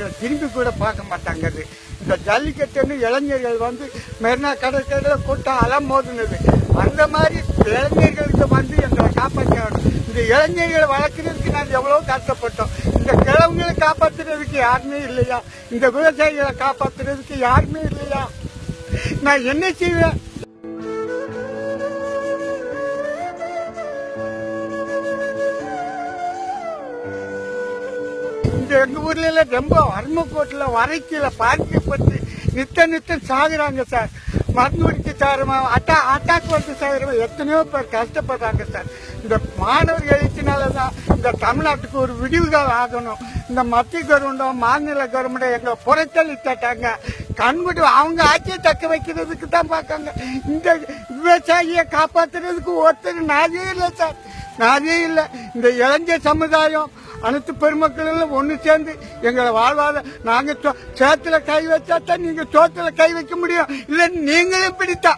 எங்களை திரும்பி கூட பார்க்க மாட்டாங்க. இந்த ஜல்லிக்கட்டுன்னு இளைஞர்கள் வந்து மெரினா கடற்கரையில் கூட்டம் அலமோதுனது. அந்த மாதிரி இளைஞர்களுக்கு வந்து எங்களை காப்பாற்றணும். இந்த இளைஞர்களை வளர்க்கறதுக்கு நாங்கள் எவ்வளோ கஷ்டப்பட்டோம். இந்த கிழவங்களை காப்பாற்றுறதுக்கு யாருமே இல்லையா? இந்த விவசாயிகளை காப்பாற்றுறதுக்கு யாருமே இல்லையா? நான் என்ன செய்வேன்? எங்க ஊர்ல ரொம்ப அருமக்கோட்டில் வரைக்கில பாதிக்கப்பட்டு நித்தம் சாகுறாங்க சார். மருந்து குடிச்சு சாருமா அட்டாக் வந்து சாகுறவங்க எத்தனையோ பேர் கஷ்டப்படுறாங்க சார். இந்த மாணவர்கள் எழுச்சினாலதான் இந்த தமிழ்நாட்டுக்கு ஒரு விடிவுகள் ஆகணும். இந்த மத்திய கவர்மெண்டும் மாநில கவர்மெண்டும் எங்களை புறத்தள்ளி தட்டாங்க. கண்படி அவங்க ஆட்சியை தக்க வைக்கிறதுக்கு தான் பார்க்காங்க. இந்த விவசாயியை காப்பாத்துறதுக்கு ஒருத்தர் நாதே இல்லை சார், நாதே இல்லை. இந்த இளைஞர் சமுதாயம் அனைத்து பெருமக்களும் ஒன்று சேர்ந்து எங்களை வாழ்வாத நாங்க சேத்துல கை வச்சா தான் நீங்க சோத்துல கை வைக்க முடியும். இல்ல நீங்களும் பிடித்தா